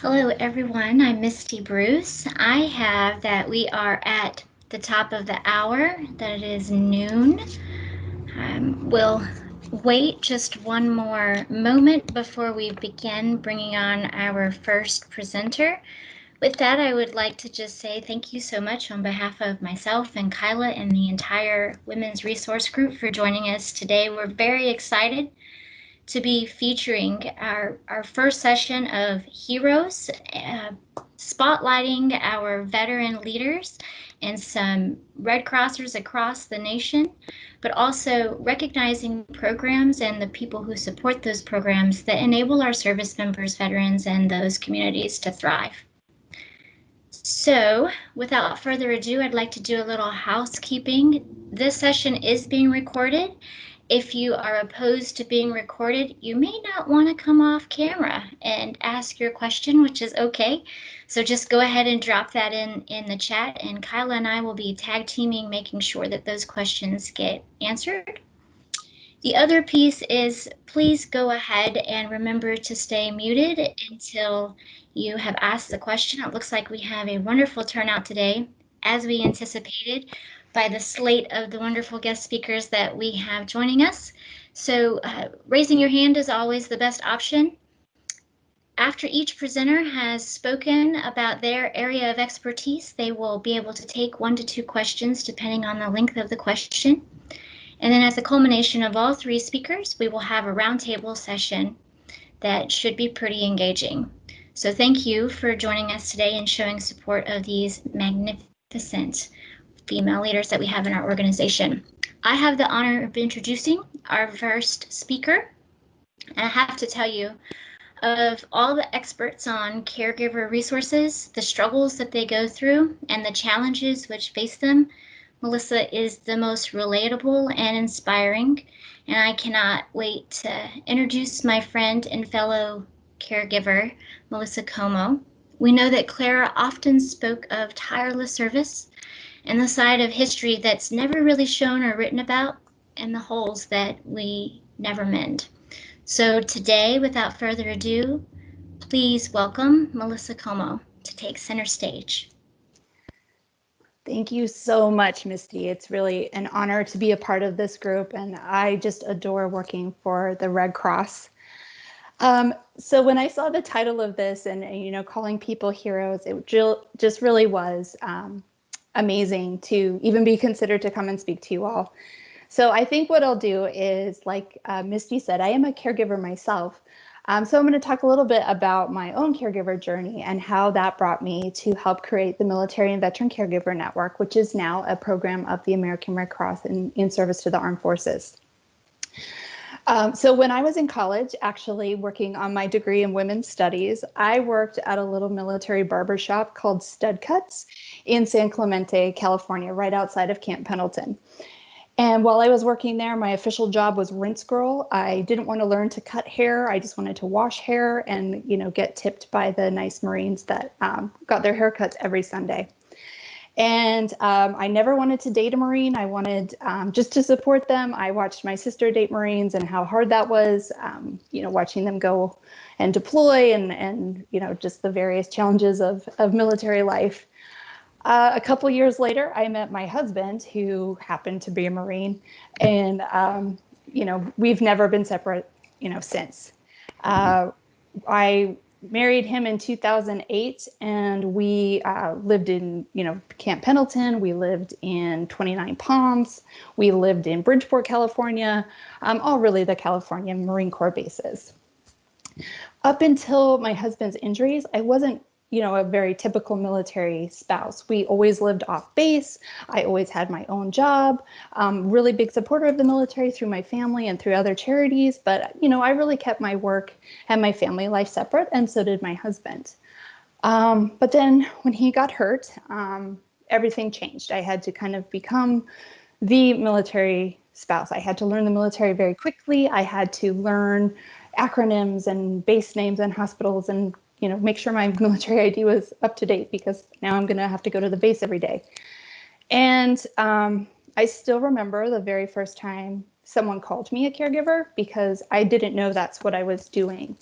Hello, everyone. I'm Misty Bruce. I have that we are at the top of the hour, that it is noon. We'll wait just one more moment before we begin bringing on our first presenter. With that, I would like to just say thank you so much on behalf of myself and Kyla and the entire Women's Resource Group for joining us today. We're very excited to be featuring our first session of Heroes, spotlighting our veteran leaders and some Red Crossers across the nation, but also recognizing programs and the people who support those programs that enable our service members, veterans, and those communities to thrive. So, without further ado, I'd like to do a little housekeeping. This session is being recorded. If you are opposed to being recorded, you may not want to come off camera and ask your question, which is okay. So just go ahead and drop that in the chat, and Kyla and I will be tag teaming, making sure that those questions get answered. The other piece is please go ahead and remember to stay muted until you have asked the question. It looks like we have a wonderful turnout today, as we anticipated by the slate of the wonderful guest speakers that we have joining us. So raising your hand is always the best option. After each presenter has spoken about their area of expertise, they will be able to take 1 to 2 questions depending on the length of the question. And then at the culmination of all 3 speakers, we will have a roundtable session that should be pretty engaging. So thank you for joining us today and showing support of these magnificent female leaders that we have in our organization. I have the honor of introducing our first speaker. And I have to tell you, of all the experts on caregiver resources, the struggles that they go through, and the challenges which face them, Melissa is the most relatable and inspiring, and I cannot wait to introduce my friend and fellow caregiver, Melissa Como. We know that Clara often spoke of tireless service and the side of history that's never really shown or written about, and the holes that we never mend. So today, without further ado, please welcome Melissa Como to take center stage. Thank you so much, Misty. It's really an honor to be a part of this group, and I just adore working for the Red Cross. So when I saw the title of this and calling people heroes, it just really was amazing to even be considered to come and speak to you all. So I think what I'll do is, like Misty said, I am a caregiver myself. So I'm going to talk a little bit about my own caregiver journey and how that brought me to help create the Military and Veteran Caregiver Network, which is now a program of the American Red Cross in service to the armed forces. So when I was in college, actually working on my degree in women's studies, I worked at a little military barbershop called Stud Cuts in San Clemente, California, right outside of Camp Pendleton. And while I was working there, my official job was rinse girl. I didn't want to learn to cut hair. I just wanted to wash hair and, get tipped by the nice Marines that got their haircuts every Sunday. And I never wanted to date a Marine. I wanted just to support them. I watched my sister date Marines and how hard that was, watching them go and deploy and just the various challenges of military life. A couple years later, I met my husband, who happened to be a Marine, and we've never been separate, since. I married him in 2008, and we lived in, Camp Pendleton. We lived in 29 Palms. We lived in Bridgeport, California, all really the California Marine Corps bases. Up until my husband's injuries, I wasn't a very typical military spouse. We always lived off base. I always had my own job, really big supporter of the military through my family and through other charities. But, I really kept my work and my family life separate, and so did my husband. But then when he got hurt, everything changed. I had to kind of become the military spouse. I had to learn the military very quickly. I had to learn acronyms and base names and hospitals and make sure my military ID was up to date, because now I'm going to have to go to the base every day. And I still remember the very first time someone called me a caregiver, because I didn't know that's what I was doing.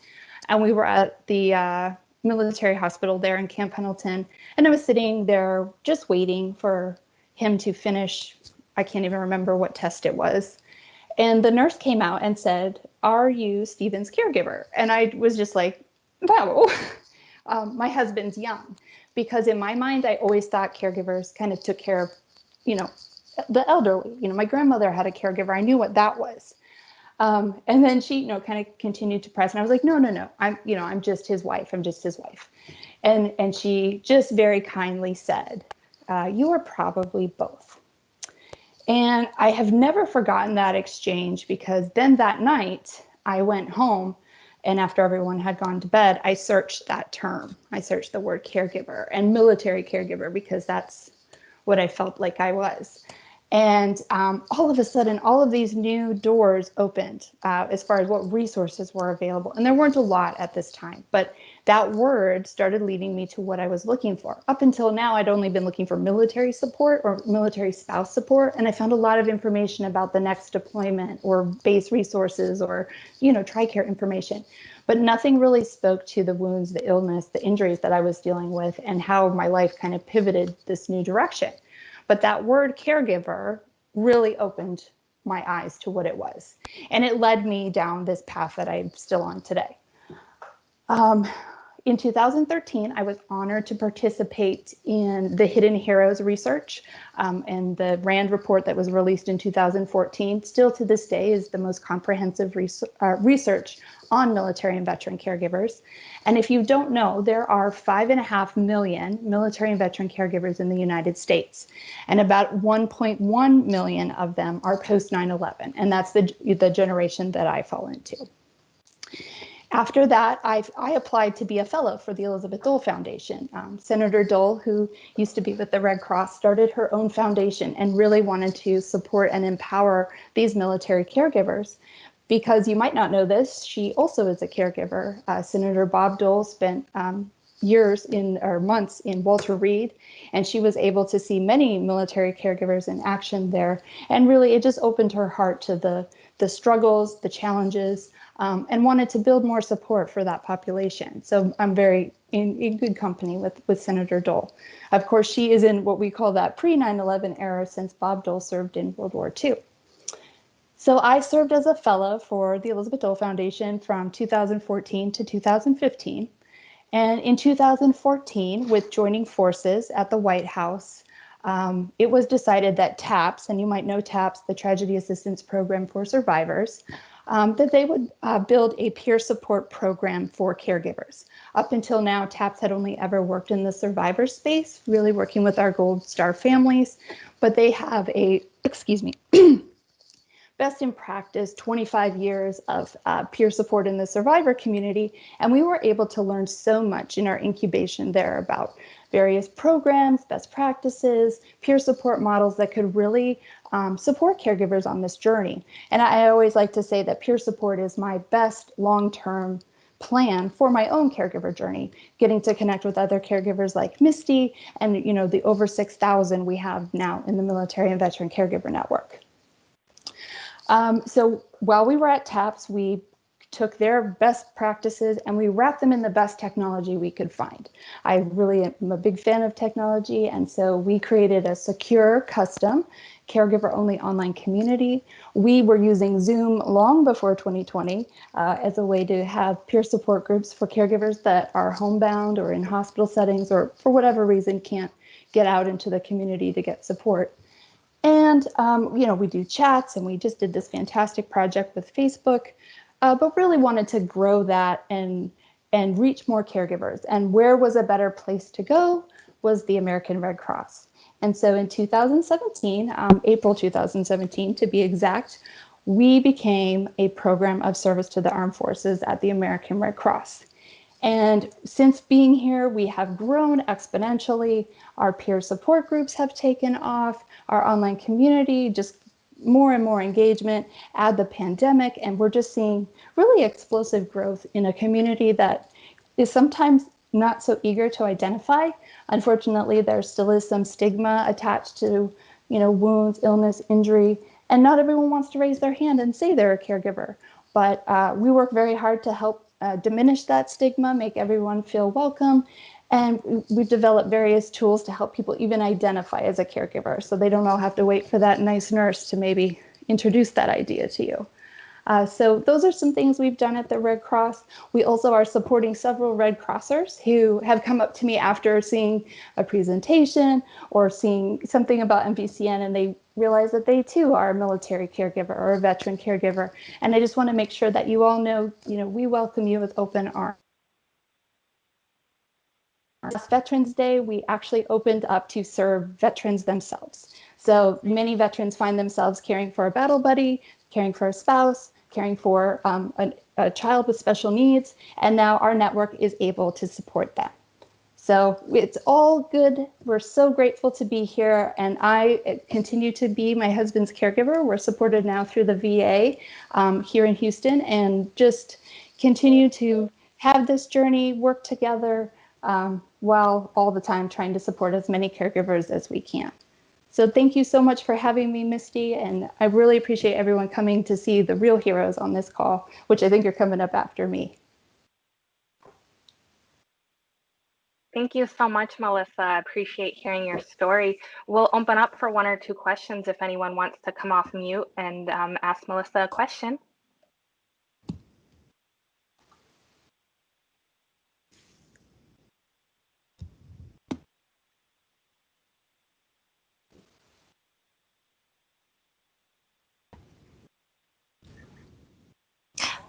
And we were at the military hospital there in Camp Pendleton. And I was sitting there just waiting for him to finish. I can't even remember what test it was. And the nurse came out and said, "Are you Stephen's caregiver?" And I was just like, no, my husband's young. Because in my mind, I always thought caregivers kind of took care of, you know, the elderly. My grandmother had a caregiver. I knew what that was. And then she, kind of continued to press, and I was like, no, no, no, I'm just his wife. I'm just his wife. And she just very kindly said, "You are probably both." And I have never forgotten that exchange, because then that night I went home, and after everyone had gone to bed, I searched that term. I searched the word caregiver and military caregiver, because that's what I felt like I was. And all of a sudden, all of these new doors opened as far as what resources were available. And there weren't a lot at this time, but that word started leading me to what I was looking for. Up until now, I'd only been looking for military support or military spouse support. And I found a lot of information about the next deployment or base resources or, TRICARE information. But nothing really spoke to the wounds, the illness, the injuries that I was dealing with, and how my life kind of pivoted this new direction. But that word caregiver really opened my eyes to what it was. And it led me down this path that I'm still on today. In 2013, I was honored to participate in the Hidden Heroes research, and the RAND report that was released in 2014, still to this day is the most comprehensive research on military and veteran caregivers. And if you don't know, there are 5.5 million military and veteran caregivers in the United States, and about 1.1 million of them are post 9/11, and that's the generation that I fall into. After that, I applied to be a fellow for the Elizabeth Dole Foundation. Senator Dole, who used to be with the Red Cross, started her own foundation and really wanted to support and empower these military caregivers. Because you might not know this, she also is a caregiver. Senator Bob Dole spent months in Walter Reed, and she was able to see many military caregivers in action there. And really, it just opened her heart to the struggles, the challenges, and wanted to build more support for that population. So I'm very in good company with Senator Dole. Of course, she is in what we call that pre-9/11 era, since Bob Dole served in World War II. So I served as a fellow for the Elizabeth Dole Foundation from 2014 to 2015. And in 2014, with joining forces at the White House, it was decided that TAPS, and you might know TAPS, the Tragedy Assistance Program for Survivors, that they would build a peer support program for caregivers. Up until now, TAPS had only ever worked in the survivor space, really working with our Gold Star families, but they have best in practice 25 years of peer support in the survivor community. And we were able to learn so much in our incubation there about various programs, best practices, peer support models that could really support caregivers on this journey. And I always like to say that peer support is my best long-term plan for my own caregiver journey, getting to connect with other caregivers like Misty and the over 6,000 we have now in the Military and Veteran Caregiver Network. So while we were at TAPS, we took their best practices and we wrapped them in the best technology we could find. I really am a big fan of technology, and so we created a secure, custom, caregiver-only online community. We were using Zoom long before 2020 as a way to have peer support groups for caregivers that are homebound or in hospital settings or for whatever reason can't get out into the community to get support. And, we do chats, and we just did this fantastic project with Facebook, but really wanted to grow that and reach more caregivers. And where was a better place to go was the American Red Cross. And so in 2017, April 2017 to be exact, we became a program of service to the armed forces at the American Red Cross. And since being here, we have grown exponentially. Our peer support groups have taken off, our online community, just more and more engagement, add the pandemic, and we're just seeing really explosive growth in a community that is sometimes not so eager to identify. Unfortunately, there still is some stigma attached to, wounds, illness, injury, and not everyone wants to raise their hand and say they're a caregiver. But we work very hard to help diminish that stigma, make everyone feel welcome. And we've developed various tools to help people even identify as a caregiver so they don't all have to wait for that nice nurse to maybe introduce that idea to you. So those are some things we've done at the Red Cross. We also are supporting several Red Crossers who have come up to me after seeing a presentation or seeing something about MVCN, and they realize that they too are a military caregiver or a veteran caregiver. And I just want to make sure that you all know, we welcome you with open arms. Last Veterans Day, we actually opened up to serve veterans themselves. So many veterans find themselves caring for a battle buddy, caring for a spouse, caring for a child with special needs, and now our network is able to support them. So it's all good. We're so grateful to be here, and I continue to be my husband's caregiver. We're supported now through the VA here in Houston, and just continue to have this journey, work together, while all the time trying to support as many caregivers as we can. So thank you so much for having me, Misty, and I really appreciate everyone coming to see the real heroes on this call, which I think are coming up after me. Thank you so much, Melissa. I appreciate hearing your story. We'll open up for one or two questions if anyone wants to come off mute and ask Melissa a question.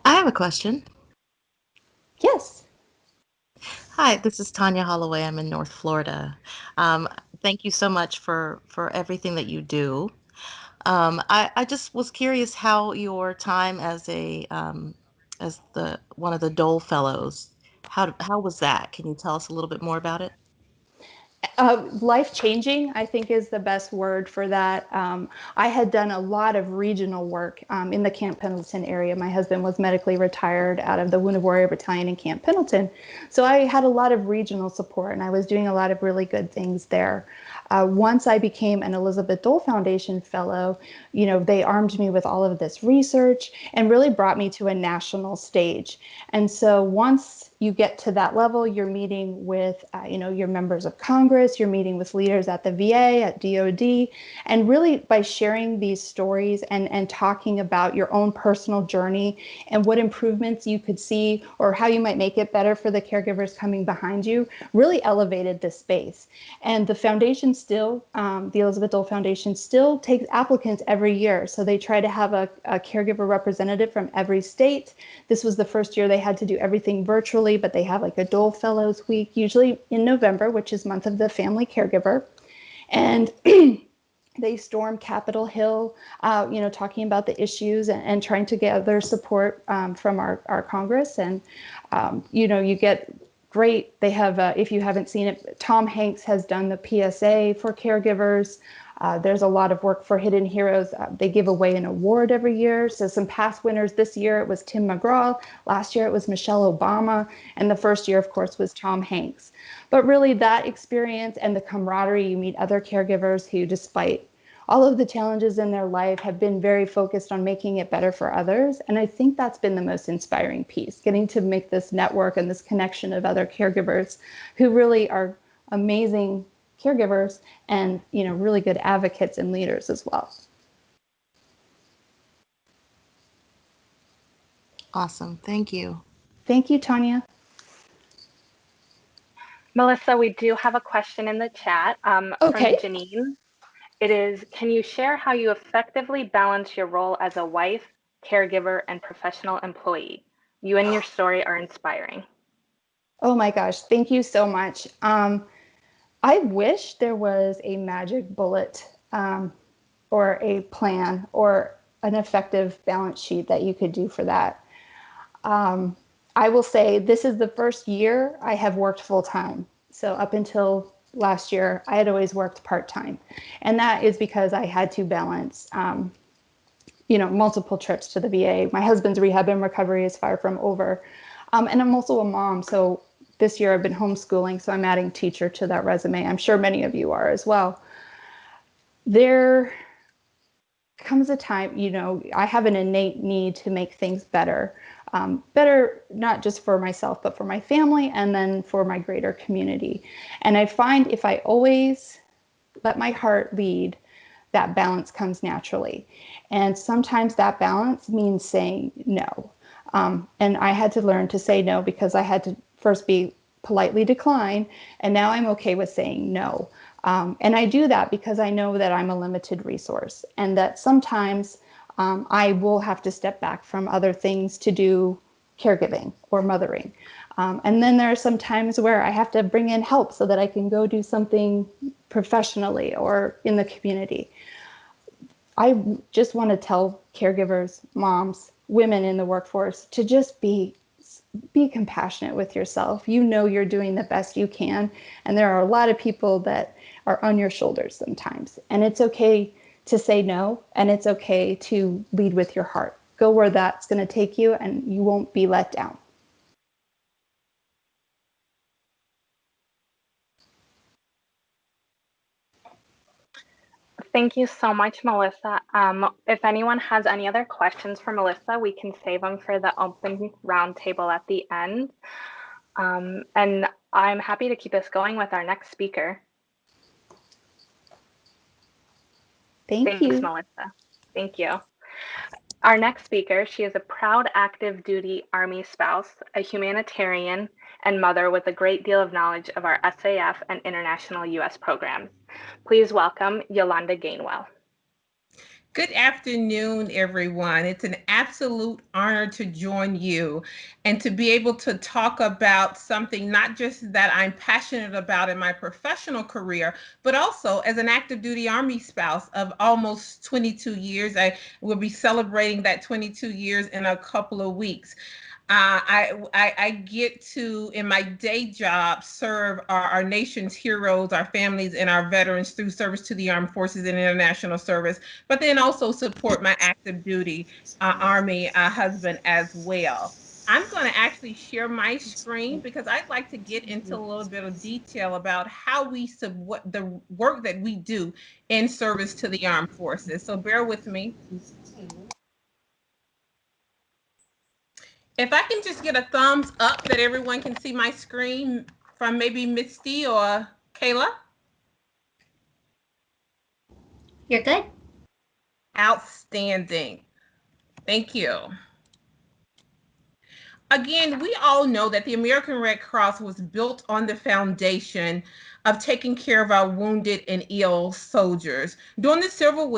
I have a question. Yes. Hi, this is Tanya Holloway. I'm in North Florida. Um, Thank you so much for everything that you do. I just was curious how your time as the one of the Dole Fellows, how was that? Can you tell us a little bit more about it? Life changing, I think, is the best word for that. I had done a lot of regional work in the Camp Pendleton area. My husband was medically retired out of the Wounded Warrior Battalion in Camp Pendleton. So I had a lot of regional support, and I was doing a lot of really good things there. Once I became an Elizabeth Dole Foundation Fellow, they armed me with all of this research and really brought me to a national stage. And so once you get to that level, you're meeting with, your members of Congress, you're meeting with leaders at the VA, at DOD, and really by sharing these stories and talking about your own personal journey and what improvements you could see or how you might make it better for the caregivers coming behind you, really elevated this space. And the foundation still, the Elizabeth Dole Foundation still takes applicants every year. So they try to have a caregiver representative from every state. This was the first year they had to do everything virtually, but they have like a Dole Fellows Week, usually in November, which is month of the family caregiver. And they storm Capitol Hill, talking about the issues and trying to gather support from our Congress. And, you get great, they have, if you haven't seen it, Tom Hanks has done the PSA for caregivers. There's a lot of work for Hidden Heroes. They give away an award every year. So some past winners this year, it was Tim McGraw. Last year, it was Michelle Obama. And the first year, of course, was Tom Hanks. But really that experience and the camaraderie, you meet other caregivers who, despite all of the challenges in their life, have been very focused on making it better for others. And I think that's been the most inspiring piece, getting to make this network and this connection of other caregivers who really are amazing caregivers and really good advocates and leaders as well. Awesome. Thank you. Thank you, Tanya. Melissa, we do have a question in the chat from Okay. Janine. It is, can you share how you effectively balance your role as a wife, caregiver, and professional employee? You and your story are inspiring. Oh my gosh, thank you so much. I wish there was a magic bullet or a plan or an effective balance sheet that you could do for that. I will say this is the first year I have worked full time. So up until last year, I had always worked part time. And that is because I had to balance, multiple trips to the VA. My husband's rehab and recovery is far from over. And I'm also a mom. So this year I've been homeschooling. So I'm adding teacher to that resume. I'm sure many of you are as well. There comes a time, I have an innate need to make things better. better, not just for myself, but for my family and then for my greater community. And I find if I always let my heart lead, that balance comes naturally. And sometimes that balance means saying no. And I had to learn to say no because I had to first be politely decline, and now I'm okay with saying no. And I do that because I know that I'm a limited resource and that sometimes I will have to step back from other things to do caregiving or mothering. And then there are some times where I have to bring in help so that I can go do something professionally or in the community. I just want to tell caregivers, moms, women in the workforce to just be compassionate with yourself. You know you're doing the best you can, and there are a lot of people that are on your shoulders sometimes. And it's okay to say no, and it's okay to lead with your heart. Go where that's going to take you, and you won't be let down. Thank you so much, Melissa. If anyone has any other questions for Melissa, we can save them for the open roundtable at the end. And I'm happy to keep us going with our next speaker. Thank Thanks, you. Melissa. Thank you. Our next speaker, she is a proud active duty Army spouse, a humanitarian, and mother with a great deal of knowledge of our SAF and international U.S. programs. Please welcome Yolanda Gainwell. Good afternoon, everyone. It's an absolute honor to join you and to be able to talk about something not just that I'm passionate about in my professional career, but also as an active duty Army spouse of almost 22 years. I will be celebrating that 22 years in a couple of weeks. I get to, in my day job, serve our nation's heroes, our families, and our veterans through service to the armed forces and international service, but then also support my active duty Army husband as well. I'm going to actually share my screen because I'd like to get into a little bit of detail about how what the work that we do in service to the armed forces. So bear with me. If I can just get a thumbs up that everyone can see my screen from maybe Misty or Kayla. You're good. Outstanding. Thank you. Again, we all know that the American Red Cross was built on the foundation of taking care of our wounded and ill soldiers. During the Civil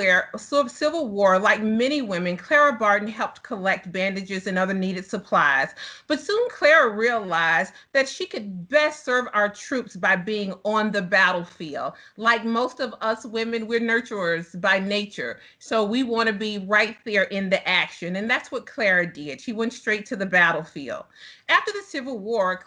War, like many women, Clara Barton helped collect bandages and other needed supplies. But soon Clara realized that she could best serve our troops by being on the battlefield. Like most of us women, we're nurturers by nature. So we want to be right there in the action. And that's what Clara did. She went straight to the battlefield. After the Civil War,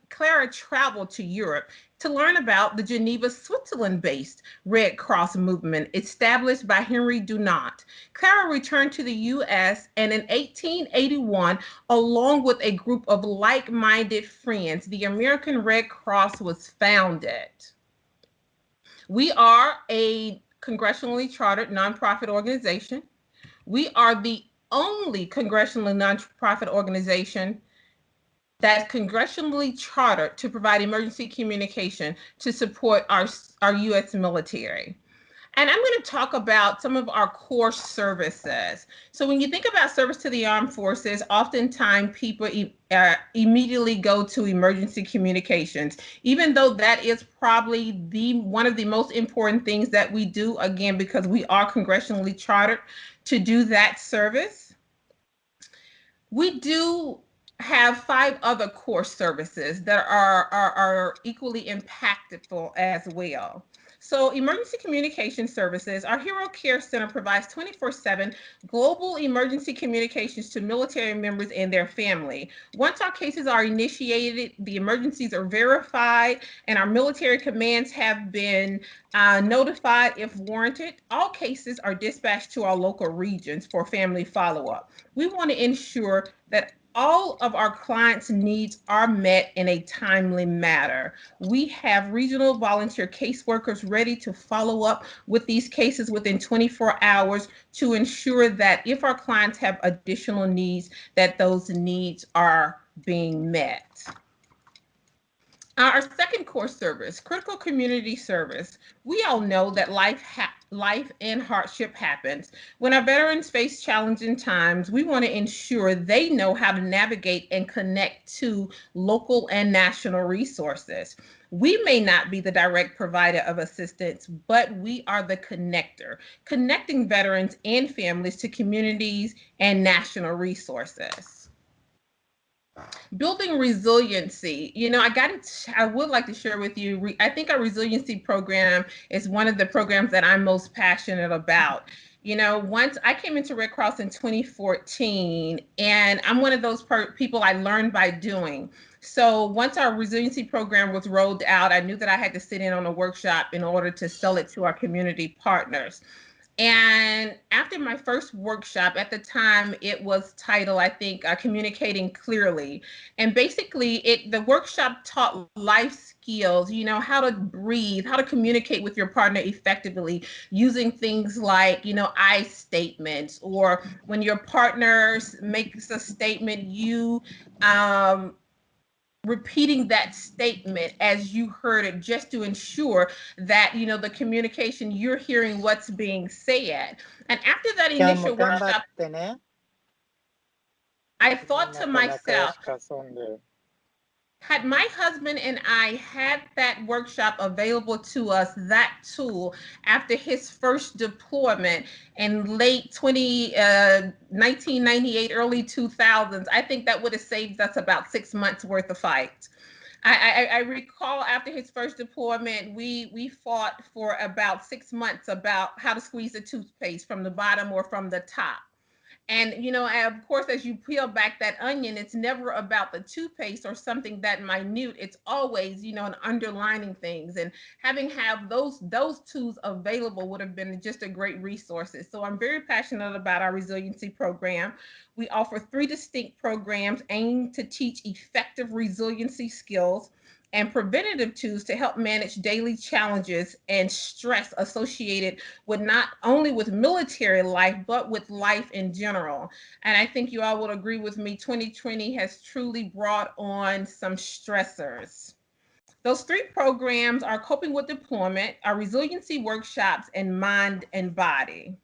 Clara traveled to Europe to learn about the Geneva, Switzerland based Red Cross movement established by Henry Dunant. Clara returned to the US and in 1881, along with a group of like minded friends, the American Red Cross was founded. We are a congressionally chartered nonprofit organization. We are the only congressionally nonprofit organization that's congressionally chartered to provide emergency communication to support our U.S. military. And I'm going to talk about some of our core services. So when you think about service to the armed forces, oftentimes people immediately go to emergency communications, even though that is probably one of the most important things that we do, again, because we are congressionally chartered to do that service. We do have 5 other core services that are equally impactful as well. So emergency communication services, our Hero Care Center provides 24/7 global emergency communications to military members and their family. Once our cases are initiated, the emergencies are verified, and our military commands have been notified if warranted. All cases are dispatched to our local regions for family follow-up. We want to ensure that all of our clients' needs are met in a timely manner. We have regional volunteer caseworkers ready to follow up with these cases within 24 hours to ensure that if our clients have additional needs, that those needs are being met. Our second core service, critical community service. We all know that life and hardship happens. When our veterans face challenging times, we want to ensure they know how to navigate and connect to local and national resources. We may not be the direct provider of assistance, but we are the connector, connecting veterans and families to communities and national resources. Building resiliency. I would like to share with you, I think our resiliency program is one of the programs that I'm most passionate about. Once I came into Red Cross in 2014, and I'm one of those people, I learned by doing. So once our resiliency program was rolled out, I knew that I had to sit in on a workshop in order to sell it to our community partners. And after my first workshop, at the time it was titled, I think, Communicating Clearly. And basically, the workshop taught life skills, how to breathe, how to communicate with your partner effectively using things like, I statements, or when your partner makes a statement, you um, repeating that statement as you heard it, just to ensure that the communication, you're hearing what's being said. And after that क्या initial Mukamba workshop, tene? I thought to myself, Nakamakaeshka sonde. had my husband and I had that workshop available to us, that tool, after his first deployment in late 1998, early 2000s, I think that would have saved us about 6 months worth of fights. I recall after his first deployment, we fought for about 6 months about how to squeeze the toothpaste from the bottom or from the top. And of course, as you peel back that onion, it's never about the toothpaste or something that minute. It's always, an underlining things. And have those tools available would have been just a great resources. So I'm very passionate about our resiliency program. We offer 3 distinct programs aimed to teach effective resiliency skills and preventative tools to help manage daily challenges and stress associated with not only with military life, but with life in general. And I think you all will agree with me, 2020 has truly brought on some stressors. Those 3 programs are coping with deployment, our resiliency workshops, and mind and body.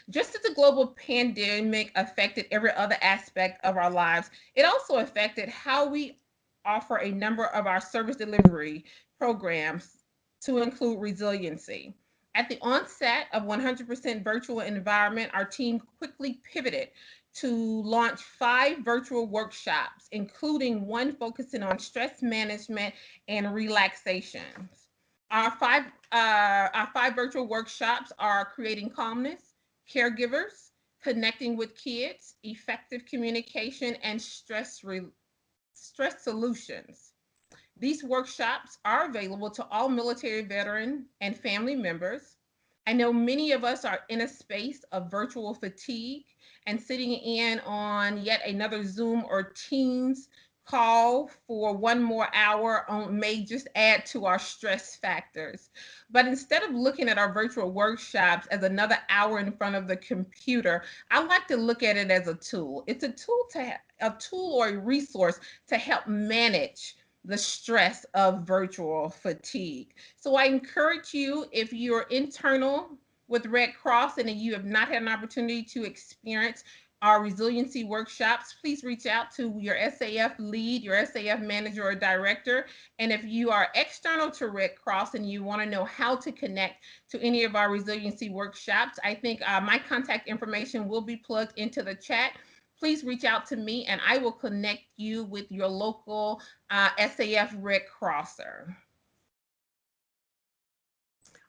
Just as the global pandemic affected every other aspect of our lives, it also affected how we offer a number of our service delivery programs to include resiliency. At the onset of 100% virtual environment, our team quickly pivoted to launch 5 virtual workshops, including one focusing on stress management and relaxation. Our five virtual workshops are creating calmness, caregivers, connecting with kids, effective communication, and stress solutions. These workshops are available to all military veteran and family members. I know many of us are in a space of virtual fatigue, and sitting in on yet another Zoom or Teams call for one more hour may just add to our stress factors. But instead of looking at our virtual workshops as another hour in front of the computer, I like to look at it as a tool. It's a tool or a resource to help manage the stress of virtual fatigue. So I encourage you, if you're internal with Red Cross and you have not had an opportunity to experience our resiliency workshops, please reach out to your SAF lead, your SAF manager or director. And if you are external to Red Cross and you want to know how to connect to any of our resiliency workshops, I think my contact information will be plugged into the chat. Please reach out to me and I will connect you with your local SAF Red Crosser.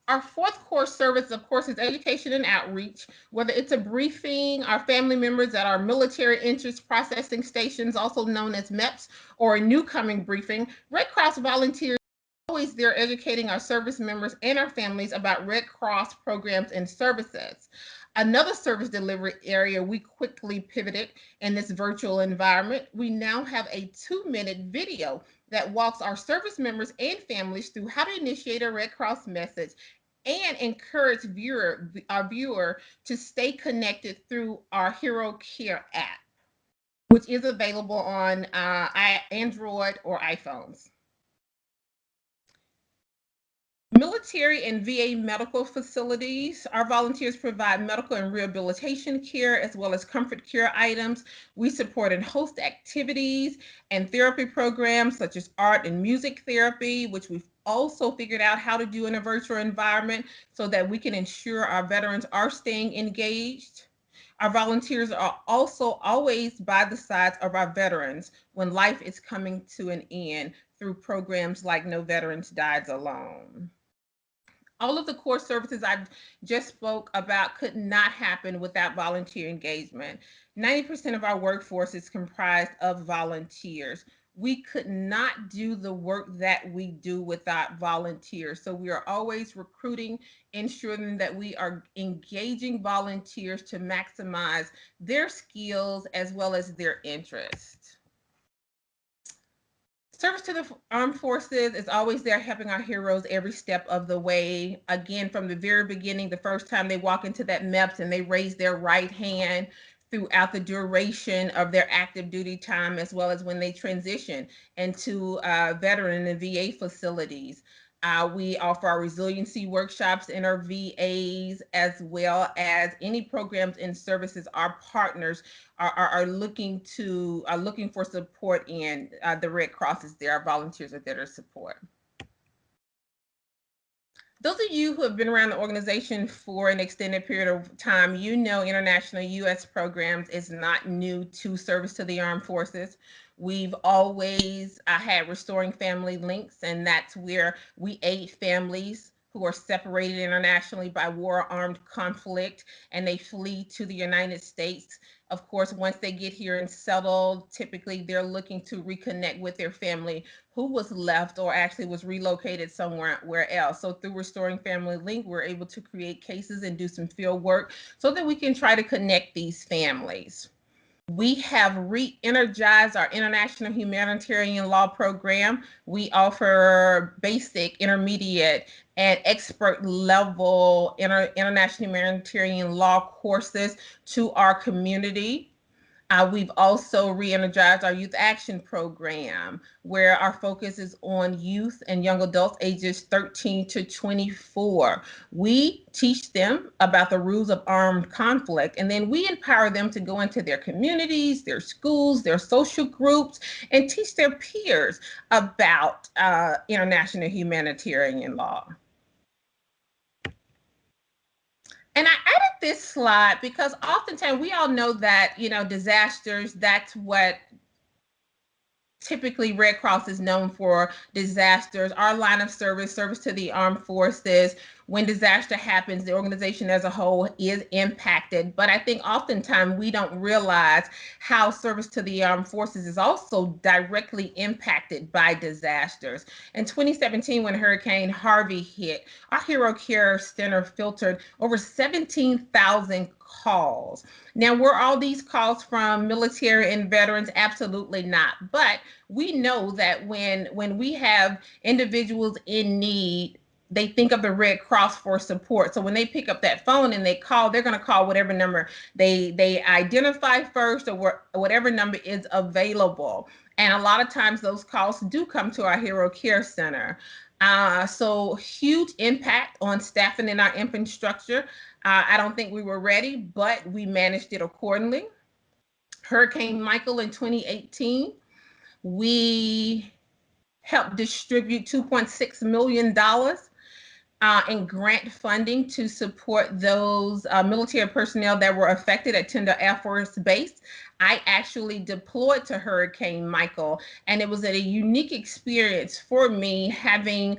Our 4th core service, of course, is education and outreach, whether it's a briefing our family members at our military interest processing stations, also known as MEPS, or a newcoming briefing. Red Cross volunteers are always there educating our service members and our families about Red Cross programs and services. Another service delivery area we quickly pivoted in this virtual environment. We now have a 2-minute video that walks our service members and families through how to initiate a Red Cross message and encourage our viewer to stay connected through our Hero Care app, which is available on Android or iPhones. Military and VA medical facilities. Our volunteers provide medical and rehabilitation care as well as comfort care items. We support and host activities and therapy programs such as art and music therapy, which we've also figured out how to do in a virtual environment so that we can ensure our veterans are staying engaged. Our volunteers are also always by the sides of our veterans when life is coming to an end through programs like No Veterans Dies Alone. All of the core services I just spoke about could not happen without volunteer engagement. 90% of our workforce is comprised of volunteers. We could not do the work that we do without volunteers. So we are always recruiting, ensuring that we are engaging volunteers to maximize their skills as well as their interests. Service to the armed forces is always there helping our heroes every step of the way. Again, from the very beginning, the first time they walk into that MEPS and they raise their right hand throughout the duration of their active duty time, as well as when they transition into veteran and VA facilities. We offer our resiliency workshops in our VAs, as well as any programs and services our partners are looking for support in. The Red Cross is there, our volunteers are there to support. Those of you who have been around the organization for an extended period of time, you know international U.S. programs is not new to service to the armed forces. We've always had Restoring Family Links, and that's where we aid families who are separated internationally by war or armed conflict, and they flee to the United States. Of course, once they get here and settled, typically they're looking to reconnect with their family who was left or actually was relocated somewhere else. So through Restoring Family Link, we're able to create cases and do some field work so that we can try to connect these families. We have re-energized our international humanitarian law program. We offer basic, intermediate, and expert level international humanitarian law courses to our community. We've also re-energized our youth action program, where our focus is on youth and young adults ages 13 to 24. We teach them about the rules of armed conflict, and then we empower them to go into their communities, their schools, their social groups, and teach their peers about international humanitarian law. And I added this slide because oftentimes we all know that, disasters, that's what typically Red Cross is known for, disasters. Our line of service to the armed forces. When disaster happens, the organization as a whole is impacted. But I think oftentimes we don't realize how service to the armed forces is also directly impacted by disasters. In 2017, when Hurricane Harvey hit, our Hero Care Center filtered over 17,000 calls. Now, were all these calls from military and veterans? Absolutely not. But we know that when we have individuals in need, they think of the Red Cross for support. So when they pick up that phone and they call, they're going to call whatever number they identify first, or whatever number is available. And a lot of times those calls do come to our Hero Care Center. So huge impact on staffing in our infrastructure. I don't think we were ready, but we managed it accordingly. Hurricane Michael in 2018, we helped distribute $2.6 million in grant funding to support those military personnel that were affected at Tyndall Air Force Base. I actually deployed to Hurricane Michael, and it was a unique experience for me, having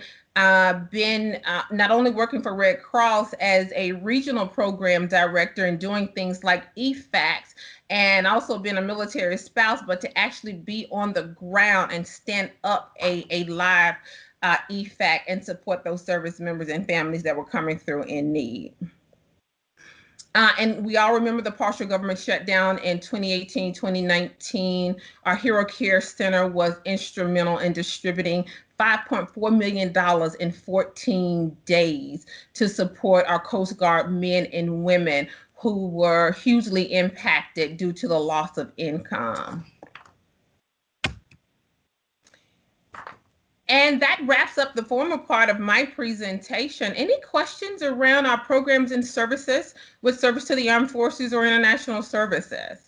been not only working for Red Cross as a regional program director and doing things like EFACs, and also being a military spouse, but to actually be on the ground and stand up a live EFAC and support those service members and families that were coming through in need. And we all remember the partial government shutdown in 2018, 2019. Our Hero Care Center was instrumental in distributing $5.4 million in 14 days to support our Coast Guard men and women who were hugely impacted due to the loss of income. And that wraps up the formal part of my presentation. Any questions around our programs and services with service to the armed forces or international services?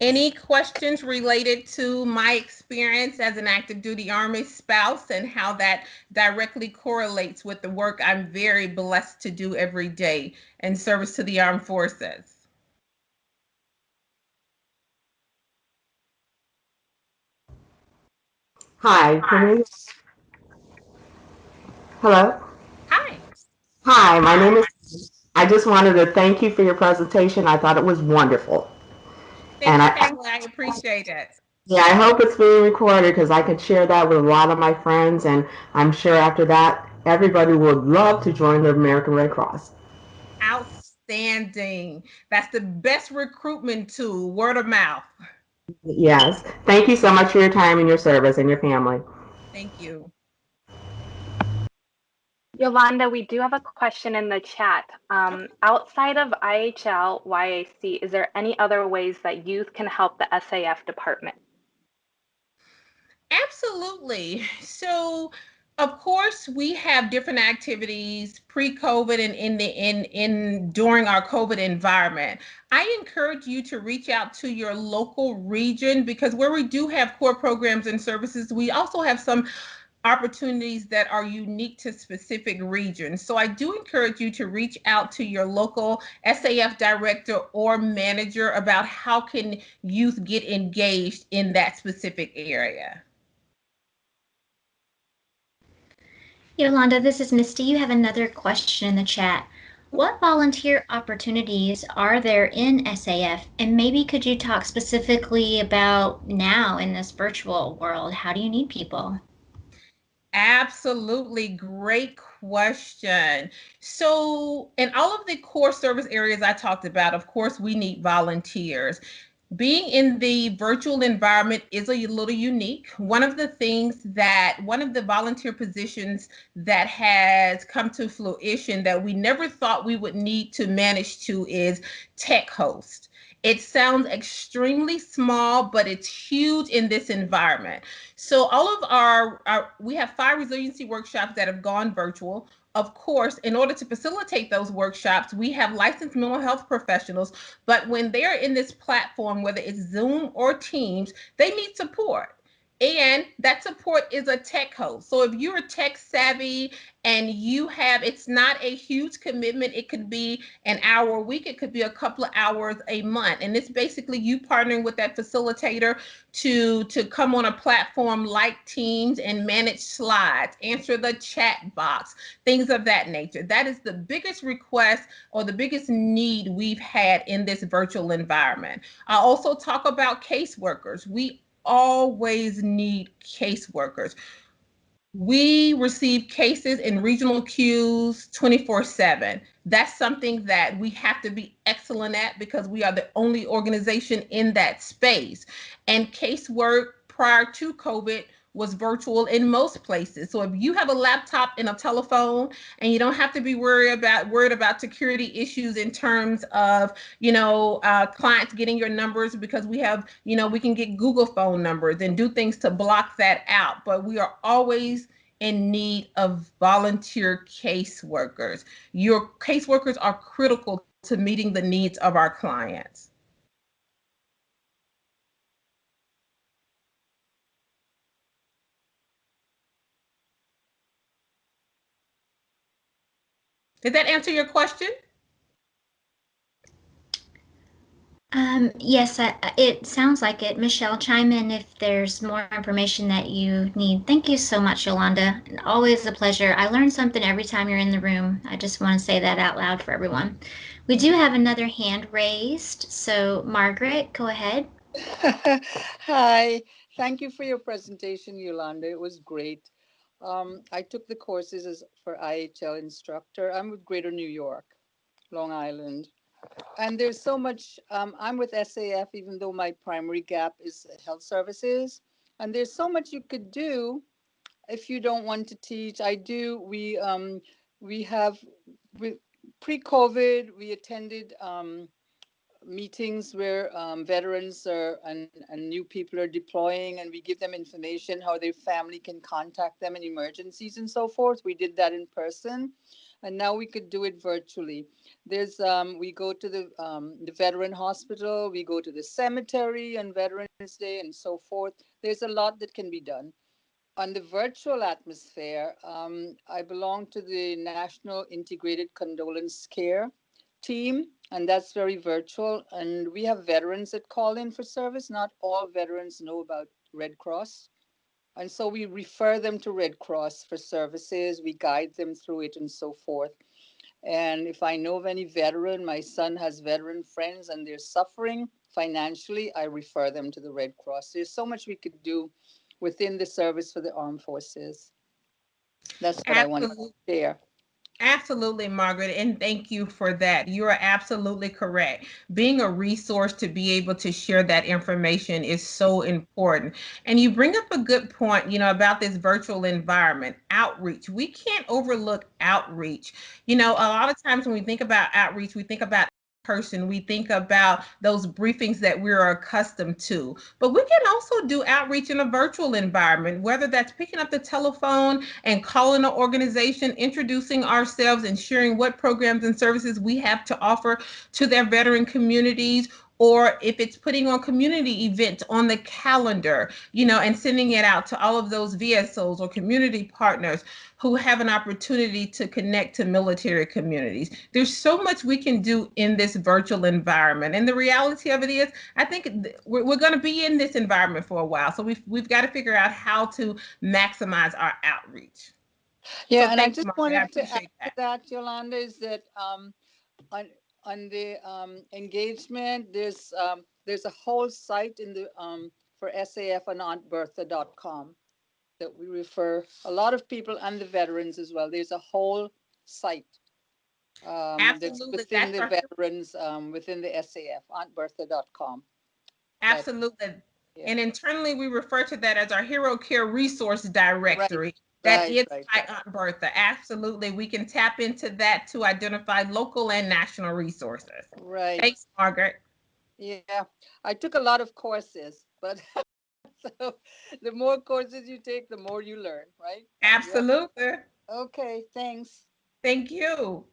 Any questions related to my experience as an active duty Army spouse and how that directly correlates with the work I'm very blessed to do every day in service to the armed forces? Hi, can you? Hello? Hi. Hi, my name is. I just wanted to thank you for your presentation. I thought it was wonderful. Thank And you, Pamela. I appreciate it. yeah, I hope it's being recorded because I could share that with a lot of my friends. And I'm sure after that, everybody would love to join the American Red Cross. Outstanding. That's the best recruitment tool, word of mouth. Yes. Thank you so much for your time and your service and your family. Thank you. Yolanda, we do have a question in the chat. Outside of IHL, YAC, is there any other ways that youth can help the SAF department? Absolutely. So, of course, we have different activities pre-COVID and in during our COVID environment. I encourage you to reach out to your local region because where we do have core programs and services, we also have some opportunities that are unique to specific regions. So I do encourage you to reach out to your local SAF director or manager about how can youth get engaged in that specific area. Yolanda, this is Misty. You have another question in the chat. What volunteer opportunities are there in SAF? And maybe could you talk specifically about now in this virtual world? How do you need people? Absolutely great question. So, in all of the core service areas I talked about, of course, we need volunteers. Being in the virtual environment is a little unique. One of the volunteer positions that has come to fruition that we never thought we would need to manage to is tech host. It sounds extremely small, but it's huge in this environment. So all of we have 5 resiliency workshops that have gone virtual. Of course, in order to facilitate those workshops, we have licensed mental health professionals, but when they're in this platform, whether it's Zoom or Teams, they need support. And that support is a tech host. So if you're tech savvy and it's not a huge commitment, it could be an hour a week, it could be a couple of hours a month. And it's basically you partnering with that facilitator to come on a platform like Teams and manage slides, answer the chat box, things of that nature. That is the biggest request or the biggest need we've had in this virtual environment. I also talk about caseworkers. We always need caseworkers. We receive cases in regional queues 24/7. That's something that we have to be excellent at because we are the only organization in that space. And casework prior to COVID was virtual in most places. So if you have a laptop and a telephone and you don't have to be worried about security issues in terms of clients getting your numbers because we can get Google phone numbers and do things to block that out. But we are always in need of volunteer caseworkers. Your caseworkers are critical to meeting the needs of our clients. Did that answer your question? Yes, it sounds like it. Michelle, chime in if there's more information that you need. Thank you so much, Yolanda. Always a pleasure. I learn something every time you're in the room. I just want to say that out loud for everyone. We do have another hand raised. So, Margaret, go ahead. Hi, thank you for your presentation, Yolanda. It was great. I took the courses as for IHL instructor. I'm with Greater New York, Long Island. And there's so much, I'm with SAF, even though my primary gap is health services. And there's so much you could do if you don't want to teach. I do, we have, pre-COVID, we attended meetings where veterans are and new people are deploying, and we give them information how their family can contact them in emergencies and so forth. We did that in person, and now we could do it virtually. There's we go to the veteran hospital, we go to the cemetery on Veterans Day and so forth. There's a lot that can be done. On the virtual atmosphere, I belong to the National Integrated Condolence Care team, and that's very virtual. And we have veterans that call in for service. Not all veterans know about Red Cross. And so we refer them to Red Cross for services. We guide them through it and so forth. And if I know of any veteran, my son has veteran friends and they're suffering financially, I refer them to the Red Cross. There's so much we could do within the service for the armed forces. That's what I want Absolutely. to share. Absolutely, Margaret, and thank you for that. You are absolutely correct. Being a resource to be able to share that information is so important. And you bring up a good point, about this virtual environment, outreach. We can't overlook outreach. A lot of times when we think about outreach, we think about person, we think about those briefings that we're accustomed to. But we can also do outreach in a virtual environment, whether that's picking up the telephone and calling an organization, introducing ourselves and sharing what programs and services we have to offer to their veteran communities, or if it's putting on community events on the calendar, and sending it out to all of those VSOs or community partners who have an opportunity to connect to military communities. There's so much we can do in this virtual environment. And the reality of it is, I think we're going to be in this environment for a while. So we've got to figure out how to maximize our outreach. Yeah, So and I thanks, just Margaret. I wanted to add appreciate to that. that, Yolanda, is that on the engagement, there's a whole site in the for SAF on auntbertha.com that we refer a lot of people and the veterans as well. There's a whole site that's Absolutely. within That's the our veterans, within the SAF, auntbertha.com. That, Absolutely. yeah, And internally, we refer to that as our Hero Care Resource right, Directory. That right, is right, by right, Aunt Bertha. Absolutely. We can tap into that to identify local and national resources. right. Thanks, Margaret. Yeah, I took a lot of courses, but so the more courses you take, the more you learn, right? Yep. Absolutely. Okay, thanks. Thank you.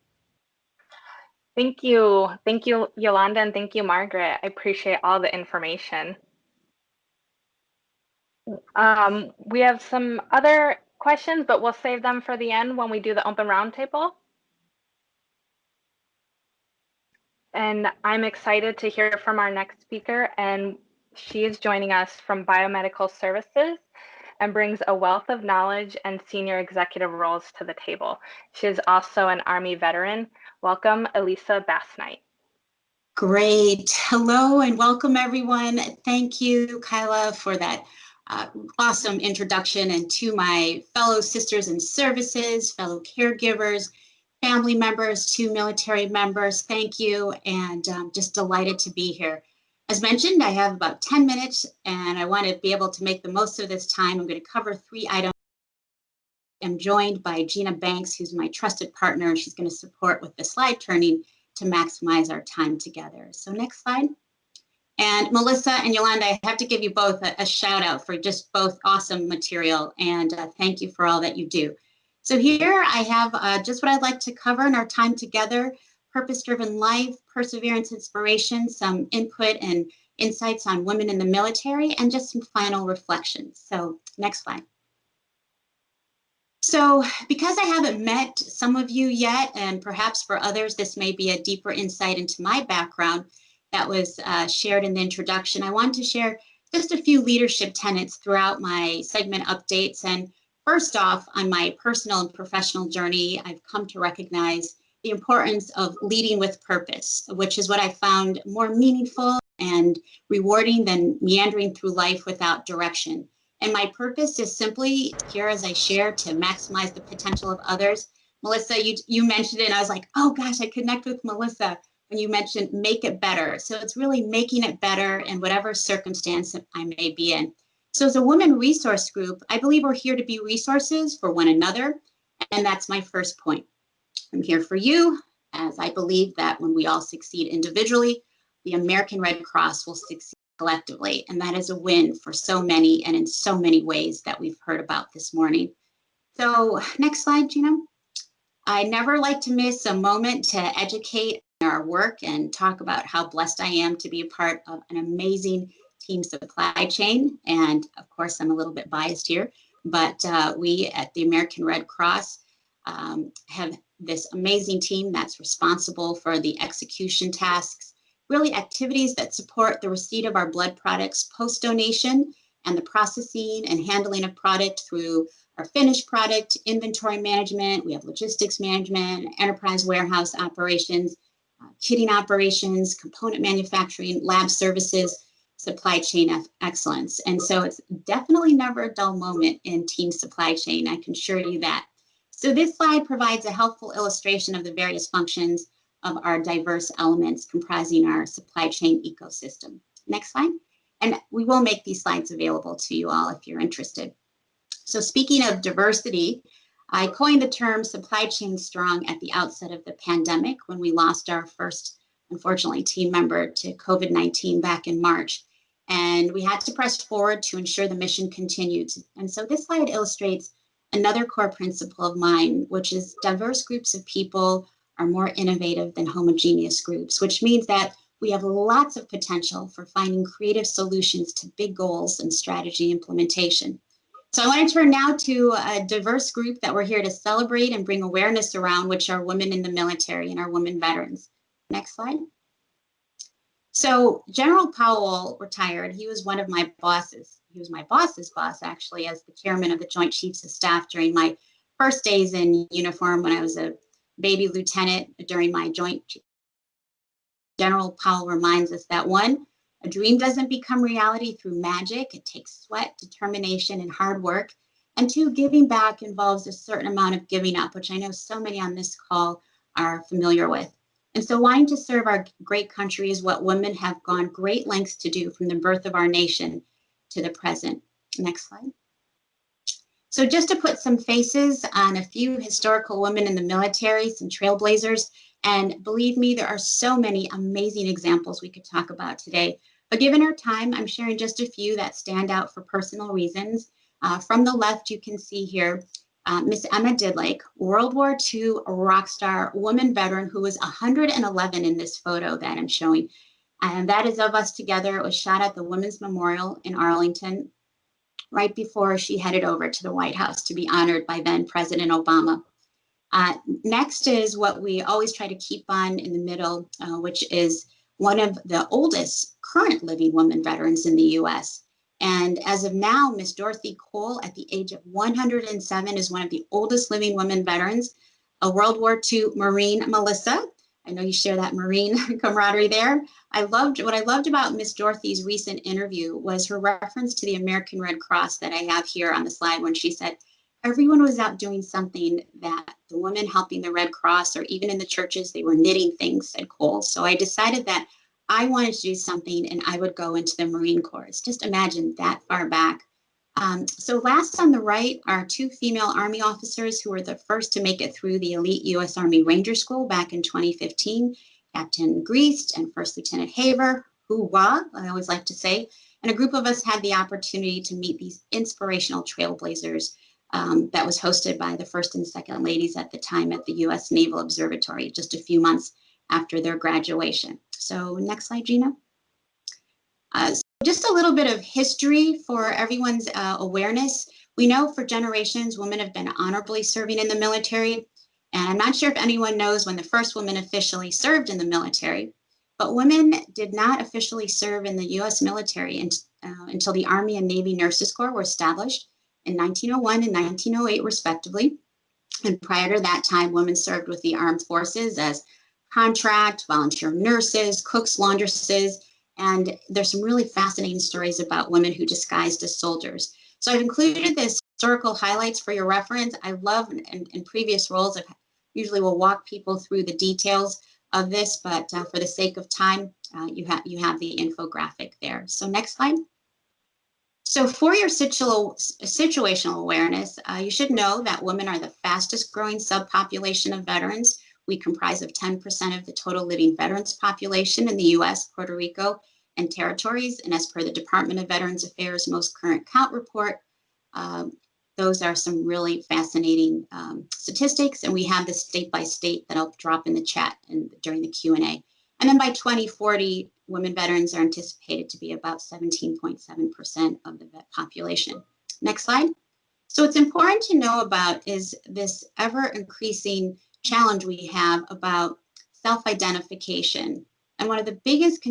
Thank you. Thank you, Yolanda, and thank you, Margaret. I appreciate all the information. We have some other questions, but we'll save them for the end when we do the open roundtable. And I'm excited to hear from our next speaker, and she is joining us from Biomedical Services and brings a wealth of knowledge and senior executive roles to the table. She is also an Army veteran. Welcome, Elisa Bassnight. Great. Hello and welcome, everyone. Thank you, Kyla, for that awesome introduction, and to my fellow sisters in services, fellow caregivers, family members, to military members. Thank you, and just delighted to be here. As mentioned, I have about 10 minutes, and I want to be able to make the most of this time. I'm going to cover 3 items. I'm joined by Gina Banks, who's my trusted partner, and she's going to support with the slide turning to maximize our time together. So next slide. And Melissa and Yolanda, I have to give you both a shout out for just both awesome material, and thank you for all that you do. So here I have just what I'd like to cover in our time together: purpose-driven life, perseverance, inspiration, some input and insights on women in the military, and just some final reflections. So next slide. So because I haven't met some of you yet, and perhaps for others, this may be a deeper insight into my background, that was shared in the introduction, I want to share just a few leadership tenets throughout my segment updates. And first off, on my personal and professional journey, I've come to recognize the importance of leading with purpose, which is what I found more meaningful and rewarding than meandering through life without direction. And my purpose is simply here, as I share, to maximize the potential of others. Melissa, you mentioned it, and I was like, oh gosh, I connect with Melissa when you mentioned make it better. So it's really making it better in whatever circumstance I may be in. So as a women resource group, I believe we're here to be resources for one another. And that's my first point. I'm here for you, as I believe that when we all succeed individually, the American Red Cross will succeed collectively. And that is a win for so many and in so many ways that we've heard about this morning. So next slide, Gina. I never like to miss a moment to educate our work and talk about how blessed I am to be a part of an amazing team supply chain. And of course, I'm a little bit biased here, but we at the American Red Cross have this amazing team that's responsible for the execution tasks, really activities that support the receipt of our blood products post-donation and the processing and handling of product through our finished product, inventory management. We have logistics management, enterprise warehouse operations, kitting operations, component manufacturing, lab services, supply chain excellence. And so it's definitely never a dull moment in team supply chain, I can assure you that. So this slide provides a helpful illustration of the various functions of our diverse elements comprising our supply chain ecosystem. Next slide. And we will make these slides available to you all if you're interested. So speaking of diversity, I coined the term supply chain strong at the outset of the pandemic when we lost our first, unfortunately, team member to COVID-19 back in March. And we had to press forward to ensure the mission continued. And so this slide illustrates another core principle of mine, which is diverse groups of people are more innovative than homogeneous groups, which means that we have lots of potential for finding creative solutions to big goals and strategy implementation. So I want to turn now to a diverse group that we're here to celebrate and bring awareness around, which are women in the military and our women veterans. Next slide. So General Powell retired. He was one of my bosses. He was my boss's boss, actually, as the chairman of the Joint Chiefs of Staff during my first days in uniform when I was a baby lieutenant during my Joint. General Powell reminds us that one, a dream doesn't become reality through magic. It takes sweat, determination, and hard work. And two, giving back involves a certain amount of giving up, which I know so many on this call are familiar with. And so wanting to serve our great country is what women have gone great lengths to do from the birth of our nation to the present. Next slide. So just to put some faces on a few historical women in the military, some trailblazers, and believe me, there are so many amazing examples we could talk about today. But given our time, I'm sharing just a few that stand out for personal reasons. From the left, you can see here, Miss Emma Didlake, World War II rock star, woman veteran who was 111 in this photo that I'm showing. And that is of us together. It was shot at the Women's Memorial in Arlington right before she headed over to the White House to be honored by then President Obama. Next is what we always try to keep on in the middle, which is one of the oldest current living women veterans in the US. And as of now, Miss Dorothy Cole, at the age of 107, is one of the oldest living women veterans. A World War II Marine, Melissa. I know you share that Marine camaraderie there. What I loved about Miss Dorothy's recent interview was her reference to the American Red Cross that I have here on the slide when she said, everyone was out doing something that the women helping the Red Cross, or even in the churches, they were knitting things, said Cole. So I decided that I wanted to do something and I would go into the Marine Corps. Just imagine that far back. So last on the right are two female Army officers who were the first to make it through the elite U.S. Army Ranger School back in 2015, Captain Greast and First Lieutenant Haver, hoorah, I always like to say. And a group of us had the opportunity to meet these inspirational trailblazers that was hosted by the first and second ladies at the time at the U.S. Naval Observatory, just a few months after their graduation. So next slide, Gina. So just a little bit of history for everyone's awareness. We know for generations, women have been honorably serving in the military. And I'm not sure if anyone knows when the first woman officially served in the military, But women did not officially serve in the U.S. military until the Army and Navy Nurses Corps were established in 1901 and 1908, respectively. And prior to that time, women served with the armed forces as contract, volunteer nurses, cooks, laundresses, and there's some really fascinating stories about women who disguised as soldiers. So I've included this historical highlights for your reference. I love in previous roles, I usually will walk people through the details of this, but for the sake of time, you have the infographic there. So next slide. So for your situational awareness, you should know that women are the fastest growing subpopulation of veterans. We comprise of 10% of the total living veterans population in the US, Puerto Rico, and territories. And as per the Department of Veterans Affairs' most current count report, those are some really fascinating statistics. And we have this state by state that I'll drop in the chat and during the Q&A. And then by 2040, women veterans are anticipated to be about 17.7% of the vet population. Next slide. So what's important to know about is this ever increasing challenge we have about self-identification. And one of the biggest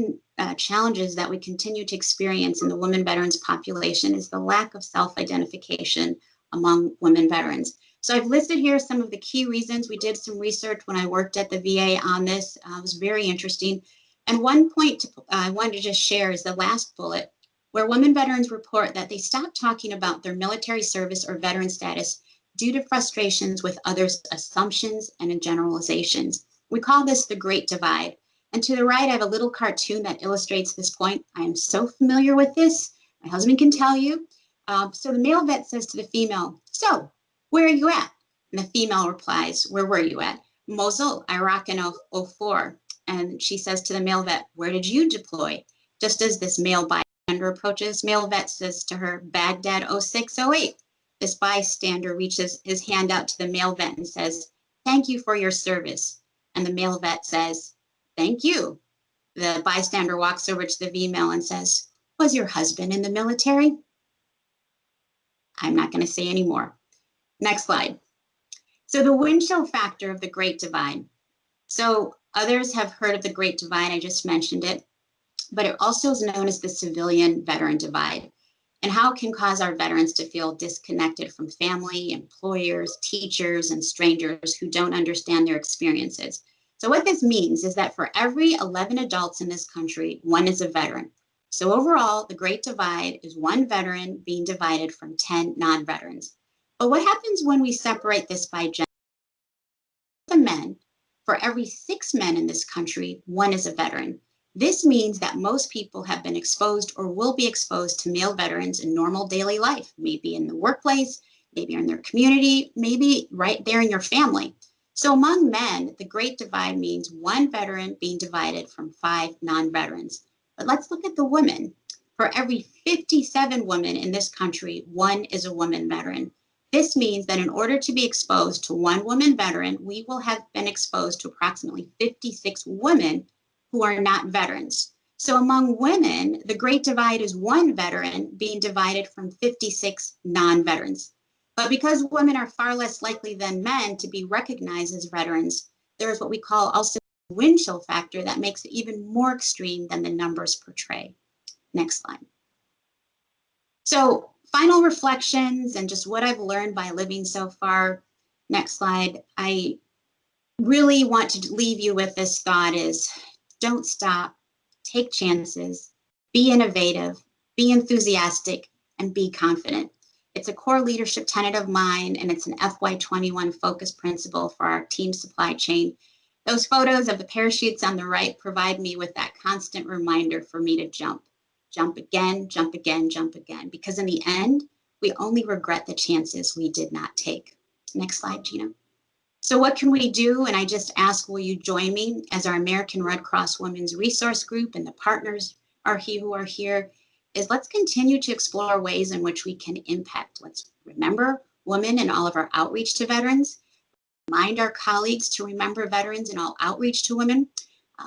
challenges that we continue to experience in the women veterans population is the lack of self-identification among women veterans. So I've listed here some of the key reasons. We did some research when I worked at the VA on this. It was very interesting. And one point I wanted to just share is the last bullet, where women veterans report that they stopped talking about their military service or veteran status due to frustrations with others' assumptions and generalizations. We call this the Great Divide. And to the right, I have a little cartoon that illustrates this point. I am so familiar with this. My husband can tell you. So the male vet says to the female, "So, where are you at?" And the female replies, "Where were you at?" "Mosul, Iraq in 04. And she says to the male vet, "Where did you deploy?" Just as this male bystander approaches, male vet says to her, "Baghdad 0608. This bystander reaches his hand out to the male vet and says, "Thank you for your service." And the male vet says, "Thank you." The bystander walks over to the female and says, "Was your husband in the military?" I'm not going to say any more. Next slide. So the windshield factor of the Great Divide. So others have heard of the Great Divide, I just mentioned it, but it also is known as the civilian veteran divide, and how it can cause our veterans to feel disconnected from family, employers, teachers, and strangers who don't understand their experiences. So what this means is that for every 11 adults in this country, one is a veteran. So overall, the Great Divide is one veteran being divided from 10 non-veterans. But what happens when we separate this by gender? The men, for every 6 men in this country, one is a veteran. This means that most people have been exposed or will be exposed to male veterans in normal daily life, maybe in the workplace, maybe in their community, maybe right there in your family. So among men, the Great Divide means one veteran being divided from 5 non-veterans. But let's look at the women. For every 57 women in this country, one is a woman veteran. This means that in order to be exposed to one woman veteran, we will have been exposed to approximately 56 women who are not veterans. So among women, the Great Divide is one veteran being divided from 56 non-veterans. But because women are far less likely than men to be recognized as veterans, there is what we call also a windshield factor that makes it even more extreme than the numbers portray. Next slide. So final reflections and just what I've learned by living so far. Next slide. I really want to leave you with this thought is don't stop, take chances, be innovative, be enthusiastic, and be confident. It's a core leadership tenet of mine, and it's an FY21 focus principle for our team supply chain. Those photos of the parachutes on the right provide me with that constant reminder for me to jump. Jump again, jump again, jump again, because in the end, we only regret the chances we did not take. Next slide, Gina. So what can we do? And I just ask, will you join me as our American Red Cross Women's Resource Group and the partners who are here, is let's continue to explore ways in which we can impact. Let's remember women in all of our outreach to veterans, remind our colleagues to remember veterans in all outreach to women.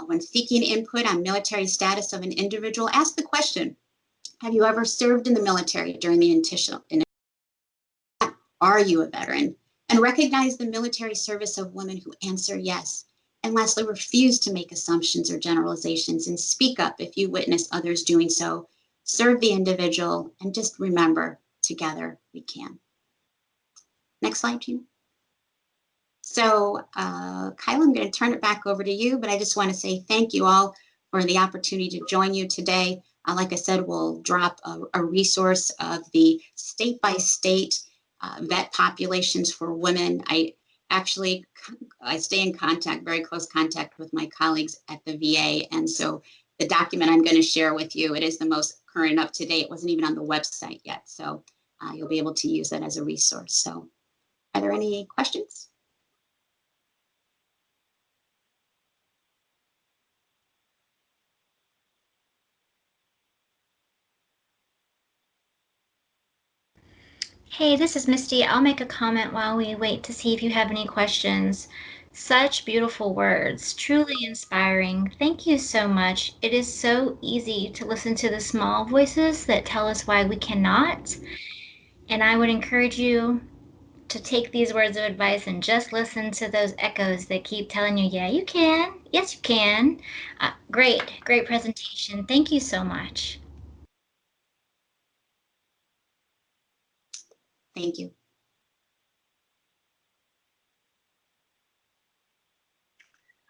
When seeking input on military status of an individual, ask the question, have you ever served in the military during the initial? Are you a veteran? And recognize the military service of women who answer yes. And lastly, refuse to make assumptions or generalizations and speak up if you witness others doing so. Serve the individual and just remember, together we can. Next slide, Gina. So, Kyla, I'm going to turn it back over to you, but I just want to say thank you all for the opportunity to join you today. Like I said, we'll drop a resource of the state-by-state vet populations for women. I stay in contact, very close contact with my colleagues at the VA, and so the document I'm going to share with you, it is the most current and up to date. It wasn't even on the website yet, so you'll be able to use that as a resource. So, are there any questions? Hey, this is Misty. I'll make a comment while we wait to see if you have any questions. Such beautiful words, truly inspiring. Thank you so much. It is so easy to listen to the small voices that tell us why we cannot. And I would encourage you to take these words of advice and just listen to those echoes that keep telling you, yeah, you can. Yes, you can. Great presentation. Thank you so much. Thank you.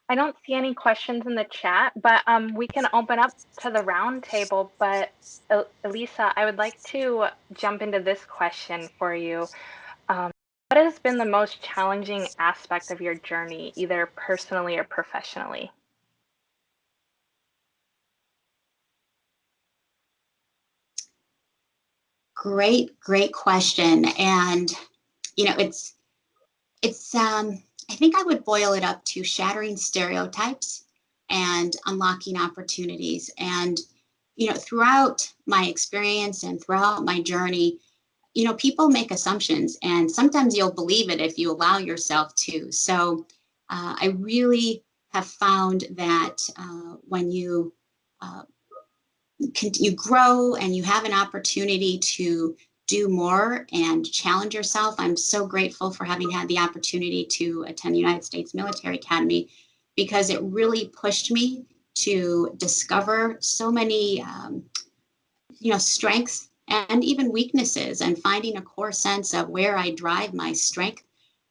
I don't see any questions in the chat, but we can open up to the round table. But Elisa, I would like to jump into this question for you. What has been the most challenging aspect of your journey, either personally or professionally? Great question. And, I think I would boil it up to shattering stereotypes and unlocking opportunities. And, throughout my experience and throughout my journey, people make assumptions, and sometimes you'll believe it if you allow yourself to. So I really have found that when you grow and you have an opportunity to do more and challenge yourself. I'm so grateful for having had the opportunity to attend the United States Military Academy, because it really pushed me to discover so many strengths and even weaknesses, and finding a core sense of where I drive my strength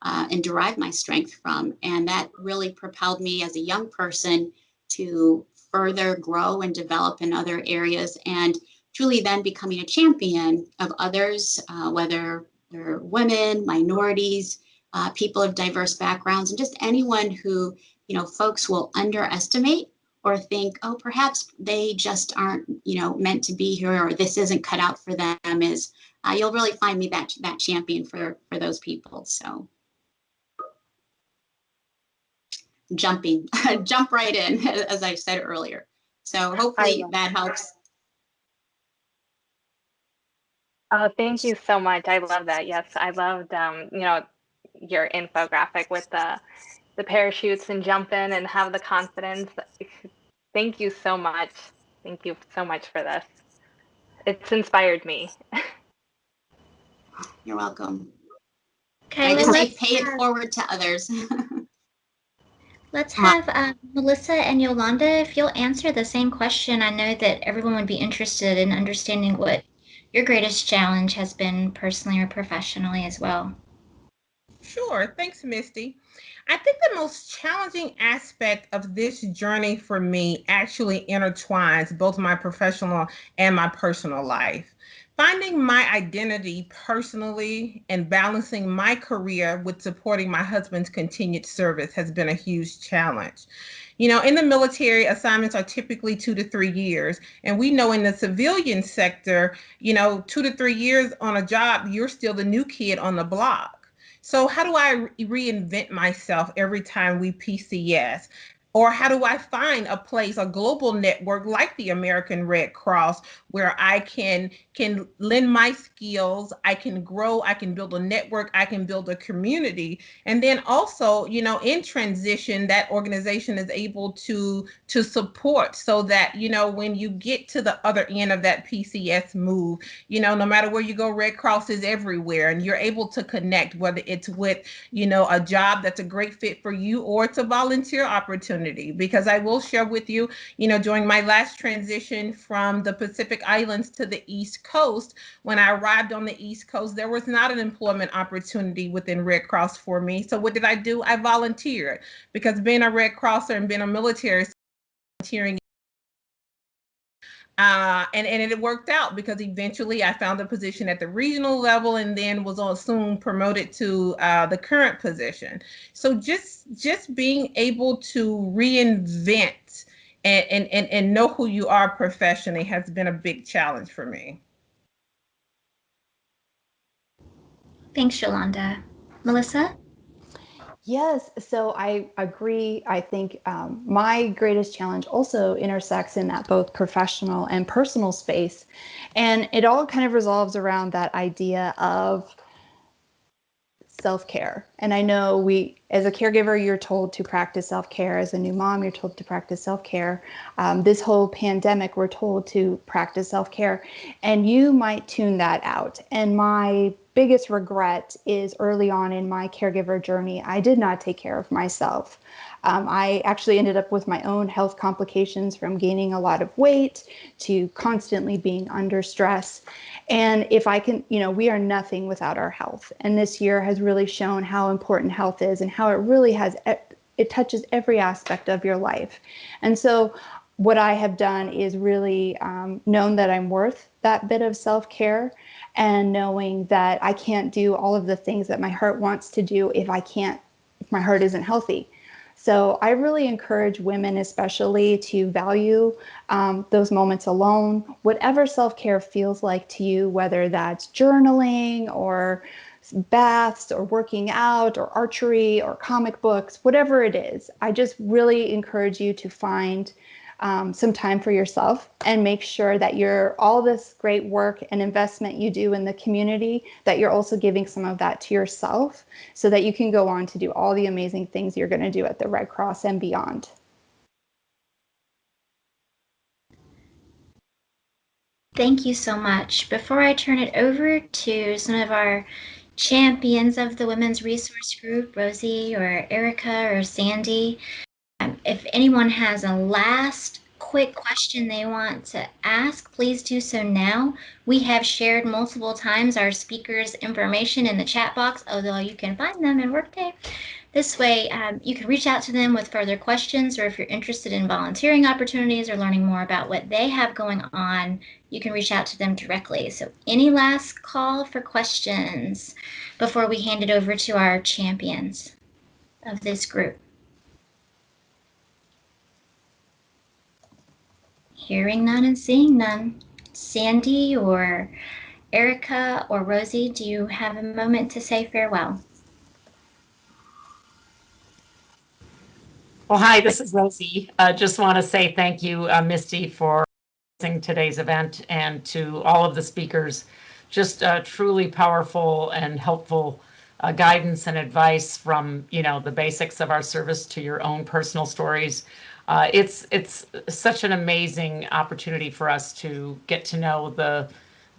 and derive my strength from. And that really propelled me as a young person to further grow and develop in other areas, and truly then becoming a champion of others, whether they're women, minorities, people of diverse backgrounds, and just anyone who, folks will underestimate or think, oh, perhaps they just aren't, meant to be here, or this isn't cut out for them, is you'll really find me that champion for those people. So jumping, jump right in, as I said earlier. So hopefully that helps. Oh, thank you so much. I love that. Yes, I loved your infographic with the parachutes and jump in and have the confidence. Thank you so much. Thank you so much for this. It's inspired me. You're welcome. Kyla, I just say pay it forward to others. Let's have Melissa and Yolanda, if you'll answer the same question. I know that everyone would be interested in understanding what your greatest challenge has been personally or professionally as well. Sure. Thanks, Misty. I think the most challenging aspect of this journey for me actually intertwines both my professional and my personal life. Finding my identity personally and balancing my career with supporting my husband's continued service has been a huge challenge. In the military, assignments are typically 2 to 3 years. And we know in the civilian sector, 2 to 3 years on a job, you're still the new kid on the block. So how do I reinvent myself every time we PCS? Or how do I find a place, a global network like the American Red Cross, where I can lend my skills, I can grow, I can build a network, I can build a community. And then also, in transition, that organization is able to support so that, when you get to the other end of that PCS move, no matter where you go, Red Cross is everywhere, and you're able to connect, whether it's with, a job that's a great fit for you, or it's a volunteer opportunity. Because I will share with you, during my last transition from the Pacific Islands to the East Coast, when I arrived on the East Coast, there was not an employment opportunity within Red Cross for me. So what did I do? I volunteered, because being a Red Crosser and being a military, volunteering, and it worked out, because eventually I found a position at the regional level, and then was soon promoted to the current position. So just being able to reinvent and know who you are professionally has been a big challenge for me. Thanks, Yolanda. Melissa? Yes, so I agree. I think my greatest challenge also intersects in that both professional and personal space. And it all kind of resolves around that idea of self-care. And I know as a caregiver, you're told to practice self-care. As a new mom, you're told to practice self-care. This whole pandemic, we're told to practice self-care, and you might tune that out. And my biggest regret is early on in my caregiver journey, I did not take care of myself. I actually ended up with my own health complications, from gaining a lot of weight to constantly being under stress. And if I can, we are nothing without our health. And this year has really shown how important health is, and how it really it touches every aspect of your life. And so what I have done is really known that I'm worth that bit of self-care, and knowing that I can't do all of the things that my heart wants to do if my heart isn't healthy. So I really encourage women especially to value those moments alone, whatever self-care feels like to you, whether that's journaling or baths or working out or archery or comic books, whatever it is. I just really encourage you to find some time for yourself, and make sure that all this great work and investment you do in the community, that you're also giving some of that to yourself, so that you can go on to do all the amazing things you're going to do at the Red Cross and beyond. Thank you so much. Before I turn it over to some of our champions of the Women's Resource Group, Rosie or Erica or Sandy, if anyone has a last quick question they want to ask, please do so now. We have shared multiple times our speakers' information in the chat box, although you can find them in Workday. This way, you can reach out to them with further questions, or if you're interested in volunteering opportunities or learning more about what they have going on, you can reach out to them directly. So any last call for questions before we hand it over to our champions of this group? Hearing none and seeing none. Sandy or Erica or Rosie, do you have a moment to say farewell? Well, hi, this is Rosie. Just want to say thank you, Misty, for hosting today's event, and to all of the speakers. Just truly powerful and helpful guidance and advice, from the basics of our service to your own personal stories. It's such an amazing opportunity for us to get to know the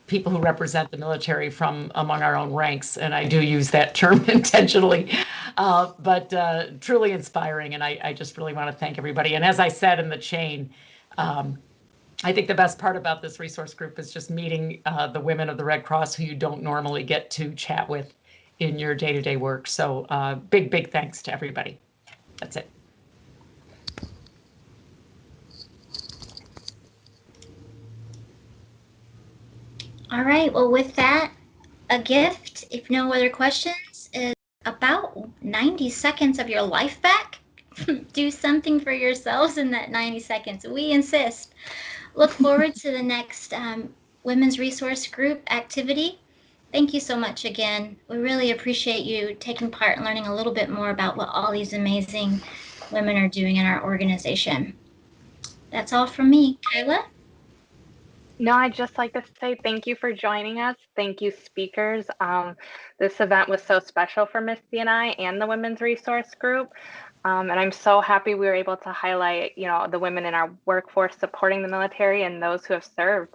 people who represent the military from among our own ranks, and I do use that term intentionally, but truly inspiring, and I just really want to thank everybody. And as I said in the chain, I think the best part about this resource group is just meeting the women of the Red Cross who you don't normally get to chat with in your day-to-day work. So big thanks to everybody. That's it. All right, well, with that, a gift, if no other questions, is about 90 seconds of your life back. Do something for yourselves in that 90 seconds. We insist. Look forward to the next Women's Resource Group activity. Thank you so much again. We really appreciate you taking part and learning a little bit more about what all these amazing women are doing in our organization. That's all from me. Kyla? No, I'd just like to say thank you for joining us. Thank you, speakers. This event was so special for Misty and I and the Women's Resource Group. And I'm so happy we were able to highlight, the women in our workforce supporting the military and those who have served.